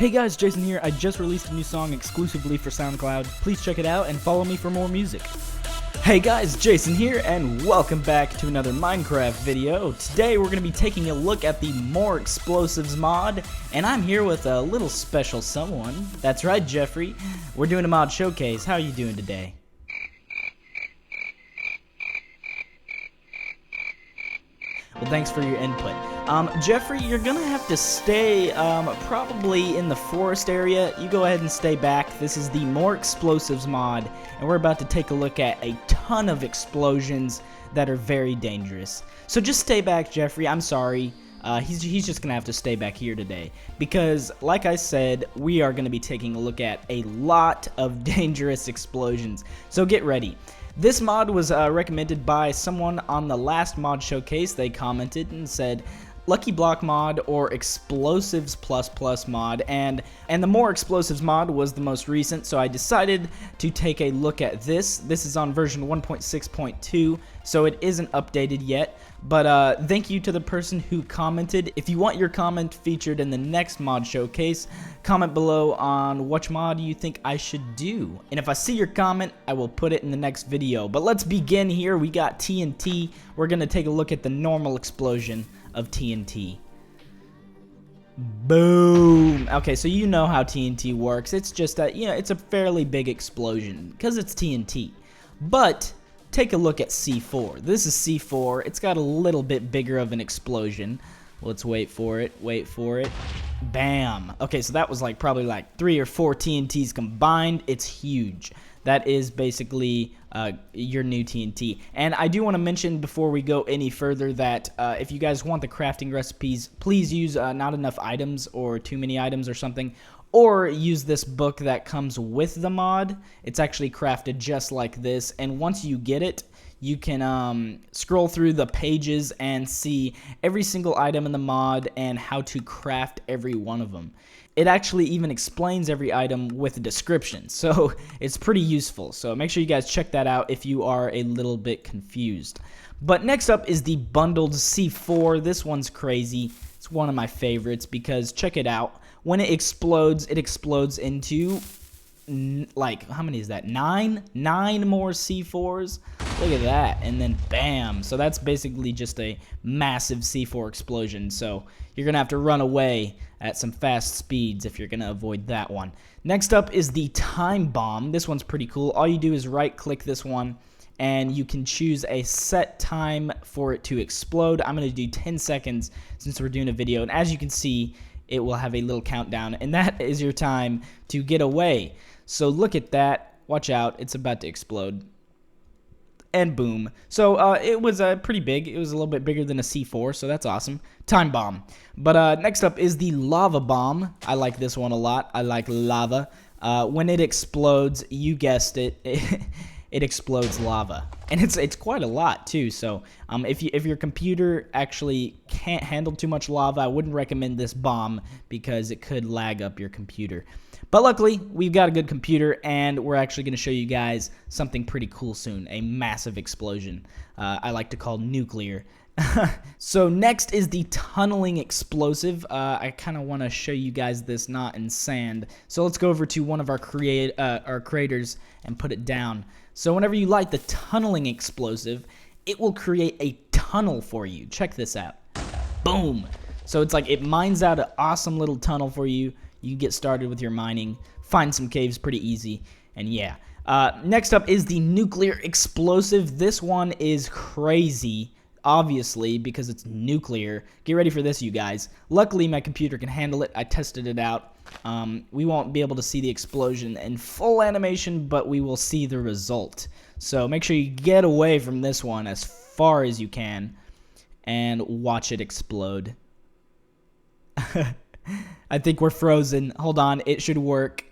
Hey guys, Jason here. I just released a new song exclusively for SoundCloud. Please check it out and follow me for more music. Hey guys, Jason here, and welcome back to another Minecraft video. Today we're going to be taking a look at the More Explosives mod, and I'm here with a little special someone. That's right, Jeffrey. We're doing a mod showcase. How are you doing today? Well, thanks for your input. Jeffrey, you're gonna have to stay probably in the forest area. You go ahead and stay back. This is the More Explosives mod, and we're about to take a look at a ton of explosions that are very dangerous. So just stay back, Jeffrey. I'm sorry. He's just gonna have to stay back here today because, like I said, we are gonna be taking a look at a lot of dangerous explosions. So get ready. This mod was recommended by someone on the last mod showcase. They commented and said Lucky Block mod or Explosives ++ mod, and the More Explosives mod was the most recent, so I decided to take a look at this. This is on version 1.6.2, so it isn't updated yet, but thank you to the person who commented. If you want your comment featured in the next mod showcase, comment below on which mod you think I should do, and if I see your comment, I will put it in the next video. But let's begin here. We got TNT. We're gonna take a look at the normal explosion of TNT. Boom. Okay, so you know how TNT works. It's just a, it's a fairly big explosion because it's TNT. But take a look at C4. This is C4. It's got a little bit bigger of an explosion. Let's wait for it. Wait for it. Bam. Okay, so that was probably 3 or 4 TNTs combined. It's huge. That is basically your new TNT. And I do want to mention before we go any further that if you guys want the crafting recipes, please use not enough items or too many items or something, or use this book that comes with the mod. It's actually crafted just like this, and once you get it, you can scroll through the pages and see every single item in the mod and how to craft every one of them. It actually even explains every item with a description, so it's pretty useful. So make sure you guys check that out if you are a little bit confused. But next up is the bundled C4. This one's crazy. It's one of my favorites because check it out. When it explodes into how many is that? 9 more C4s. Look at that, and then bam. So that's basically just a massive C4 explosion. So you're gonna have to run away at some fast speeds if you're gonna avoid that one. Next up is the time bomb. This one's pretty cool. All you do is right click this one and you can choose a set time for it to explode. I'm gonna do 10 seconds since we're doing a video, and as you can see, it will have a little countdown, and that is your time to get away. So look at that. Watch out. It's about to explode. And boom. So it was pretty big. It was a little bit bigger than a C4, so that's awesome. Time bomb. But next up is the lava bomb. I like this one a lot. I like lava. When it explodes, you guessed it, it explodes lava, and it's quite a lot too. So if your computer actually can't handle too much lava, I wouldn't recommend this bomb because it could lag up your computer. But luckily, we've got a good computer, and we're actually going to show you guys something pretty cool soon, a massive explosion. I like to call nuclear. So next is the tunneling explosive. I kind of want to show you guys this not in sand. So let's go over to one of our creators and put it down. So whenever you light the tunneling explosive, it will create a tunnel for you. Check this out. Boom. So it's it mines out an awesome little tunnel for you. You get started with your mining, find some caves pretty easy, and yeah. Next up is the nuclear explosive. This one is crazy, obviously, because it's nuclear. Get ready for this, you guys. Luckily, my computer can handle it. I tested it out. We won't be able to see the explosion in full animation, but we will see the result. So make sure you get away from this one as far as you can and watch it explode. I think we're frozen. Hold on, it should work.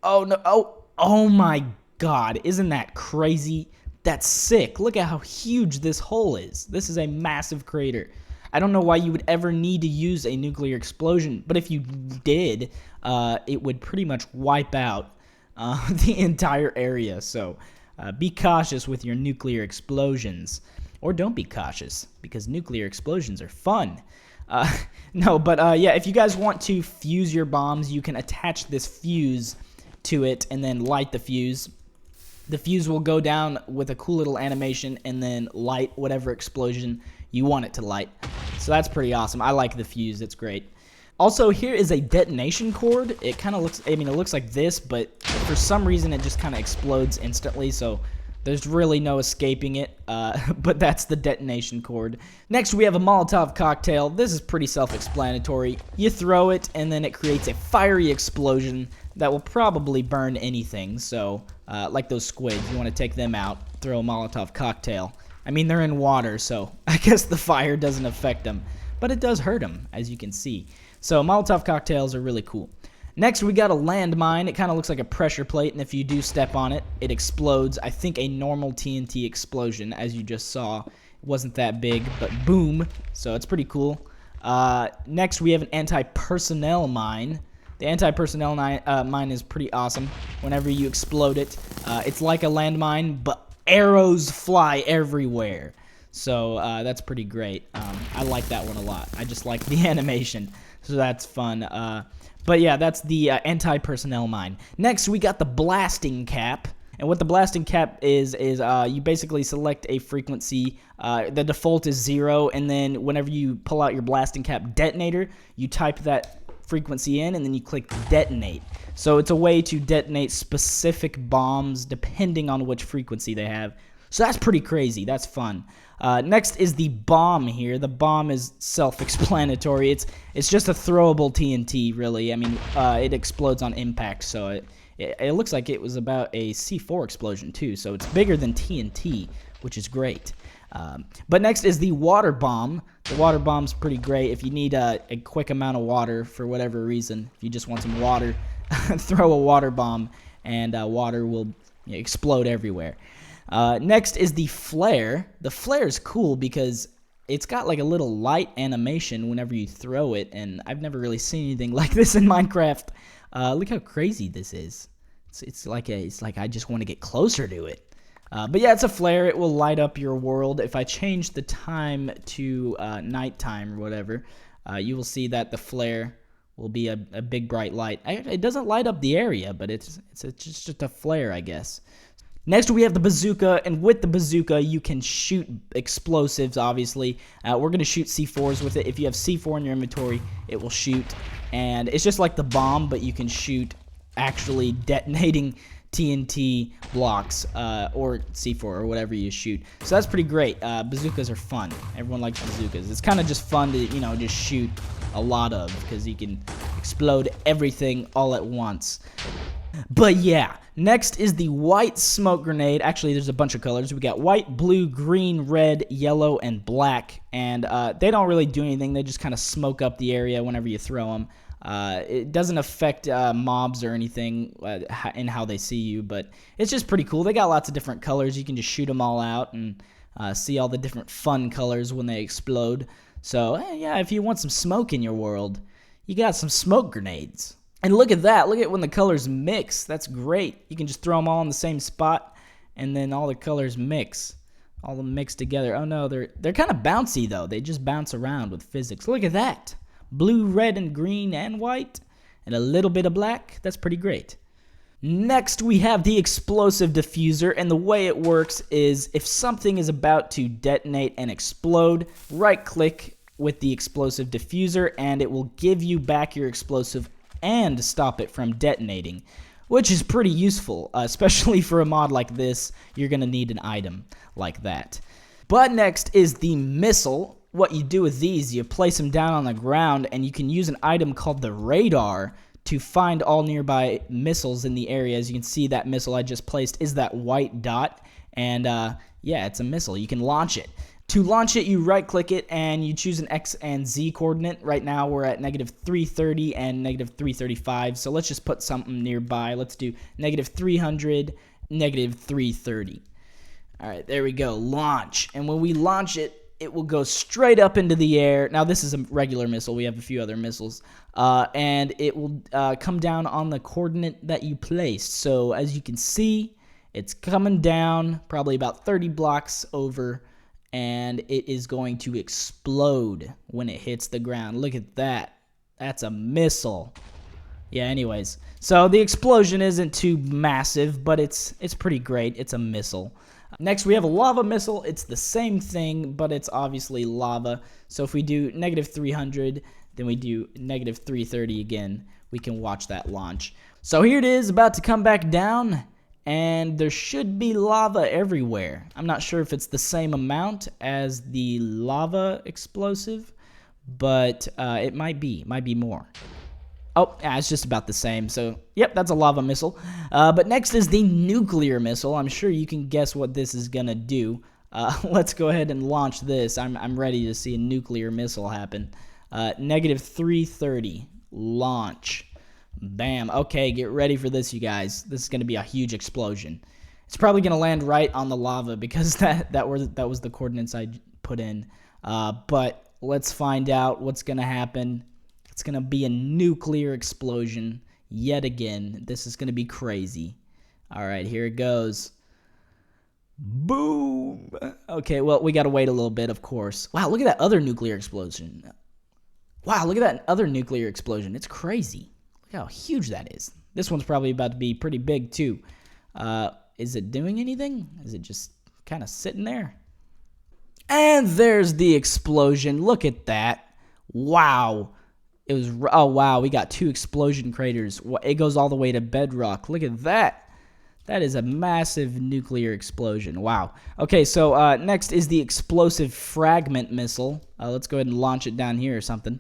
Oh no, oh my god, isn't that crazy? That's sick. Look at how huge this hole is. This is a massive crater. I don't know why you would ever need to use a nuclear explosion, but if you did, it would pretty much wipe out the entire area. So be cautious with your nuclear explosions. Or don't be cautious, because nuclear explosions are fun. No, but yeah, if you guys want to fuse your bombs, you can attach this fuse to it and then light the fuse. The fuse will go down with a cool little animation and then light whatever explosion you want it to light. So that's pretty awesome. I like the fuse. It's great. Also, here is a detonation cord. It kind of looks, I mean, it looks like this, but for some reason it just kind of explodes instantly, so there's really no escaping it, but that's the detonation cord. Next, we have a Molotov cocktail. This is pretty self-explanatory. You throw it, and then it creates a fiery explosion that will probably burn anything, so like those squids, you want to take them out, throw a Molotov cocktail. I mean, they're in water, so I guess the fire doesn't affect them, but it does hurt them, as you can see. So Molotov cocktails are really cool. Next, we got a landmine. It kind of looks like a pressure plate, and if you do step on it, it explodes. I think a normal TNT explosion, as you just saw. It wasn't that big, but boom. So it's pretty cool. Next, we have an anti-personnel mine. The anti-personnel mine is pretty awesome. Whenever you explode it, it's like a landmine, but arrows fly everywhere. So that's pretty great. I like that one a lot. I just like the animation, so that's fun. But yeah, that's the anti-personnel mine. Next, we got the blasting cap. And what the blasting cap is you basically select a frequency. The default is 0, and then whenever you pull out your blasting cap detonator, you type that frequency in, and then you click detonate. So it's a way to detonate specific bombs depending on which frequency they have. So that's pretty crazy. That's fun. Next is the bomb here. The bomb is self-explanatory. It's just a throwable TNT, really. I mean, it explodes on impact, so it looks like it was about a C4 explosion, too. So it's bigger than TNT, which is great. But next is the water bomb. The water bomb's pretty great if you need a quick amount of water for whatever reason. If you just want some water, throw a water bomb, and water will explode everywhere. Next is the flare. The flare is cool because it's got like a little light animation whenever you throw it, and I've never really seen anything like this in Minecraft. Look how crazy this is. It's like I just want to get closer to it. But yeah, it's a flare. It will light up your world. If I change the time to nighttime or whatever, you will see that the flare will be a big bright light. It doesn't light up the area, but it's just a flare, I guess. Next, we have the bazooka, and with the bazooka, you can shoot explosives, obviously. We're going to shoot C4s with it. If you have C4 in your inventory, it will shoot, and it's just like the bomb, but you can shoot actually detonating TNT blocks or C4 or whatever you shoot. So that's pretty great. Bazookas are fun. Everyone likes bazookas. It's kind of just fun to, just shoot a lot of, because you can explode everything all at once. But yeah, next is the white smoke grenade. Actually, there's a bunch of colors. We got white, blue, green, red, yellow, and black. And they don't really do anything. They just kind of smoke up the area whenever you throw them. It doesn't affect mobs or anything in how they see you, but it's just pretty cool. They got lots of different colors. You can just shoot them all out and see all the different fun colors when they explode. So, yeah, if you want some smoke in your world, you got some smoke grenades. And look at that. Look at when the colors mix. That's great. You can just throw them all in the same spot, and then all the colors mix. All of them mix together. Oh, no, they're kind of bouncy, though. They just bounce around with physics. Look at that. Blue, red, and green, and white, and a little bit of black. That's pretty great. Next, we have the explosive diffuser, and the way it works is if something is about to detonate and explode, right-click with the explosive diffuser, and it will give you back your explosive and stop it from detonating, which is pretty useful, especially for a mod like this. You're going to need an item like that. But next is the missile. What you do with these, you place them down on the ground, and you can use an item called the radar to find all nearby missiles in the area. As you can see, that missile I just placed is that white dot, and yeah, it's a missile. You can launch it. To launch it, you right-click it, and you choose an X and Z coordinate. Right now, we're at -330 and -335, so let's just put something nearby. Let's do -300, -330. All right, there we go. Launch. And when we launch it, it will go straight up into the air. Now, this is a regular missile. We have a few other missiles. And it will come down on the coordinate that you placed. So, as you can see, it's coming down probably about 30 blocks over, and it is going to explode when it hits the ground. Look at that. That's a missile. Yeah, anyways. So the explosion isn't too massive, but it's pretty great. It's a missile. Next, we have a lava missile. It's the same thing, but it's obviously lava. So if we do -300, then we do -330 again, we can watch that launch. So here it is, about to come back down, and there should be lava everywhere. I'm not sure if it's the same amount as the lava explosive, but it might be more. Oh, yeah, it's just about the same. So, yep, that's a lava missile. But next is the nuclear missile. I'm sure you can guess what this is going to do. Let's go ahead and launch this. I'm ready to see a nuclear missile happen. -330. Launch. Bam. Okay, get ready for this, you guys. This is going to be a huge explosion. It's probably going to land right on the lava because that was the coordinates I put in. But let's find out what's going to happen. It's going to be a nuclear explosion yet again. This is going to be crazy. All right, here it goes. Boom. Okay, well, we got to wait a little bit, of course. Wow, look at that other nuclear explosion. Wow, look at that other nuclear explosion. It's crazy. Look how huge that is. This one's probably about to be pretty big, too. Is it doing anything? Is it just kind of sitting there? And there's the explosion. Look at that. Wow. Oh wow, we got 2 explosion craters. It goes all the way to bedrock. Look at that. That is a massive nuclear explosion. Wow. Okay, so next is the explosive fragment missile. Let's go ahead and launch it down here or something.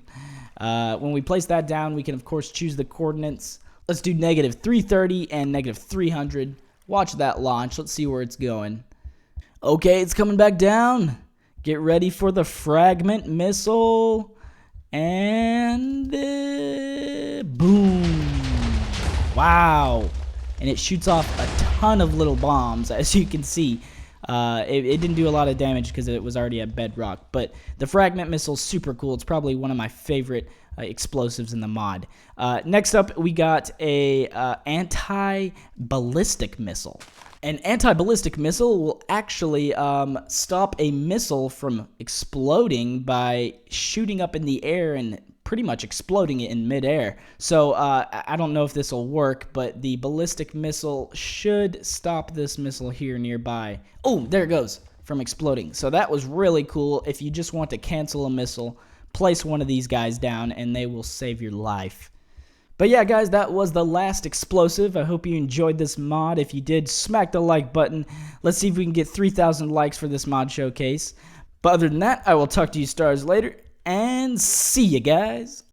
When we place that down, we can of course choose the coordinates. Let's do -330 and -300. Watch that launch. Let's see where it's going. Okay, it's coming back down. Get ready for the fragment missile. And boom. Wow. And it shoots off a ton of little bombs, as you can see. It didn't do a lot of damage because it was already at bedrock. But the fragment missile is super cool. It's probably one of my favorite explosives in the mod. Next up, we got a anti-ballistic missile. An anti-ballistic missile will actually stop a missile from exploding by shooting up in the air and pretty much exploding it in midair. So I don't know if this will work, but the ballistic missile should stop this missile here nearby. Oh, there it goes, from exploding. So that was really cool. If you just want to cancel a missile, place one of these guys down and they will save your life. But yeah, guys, that was the last explosive. I hope you enjoyed this mod. If you did, smack the like button. Let's see if we can get 3,000 likes for this mod showcase. But other than that, I will talk to you stars later, and see you guys.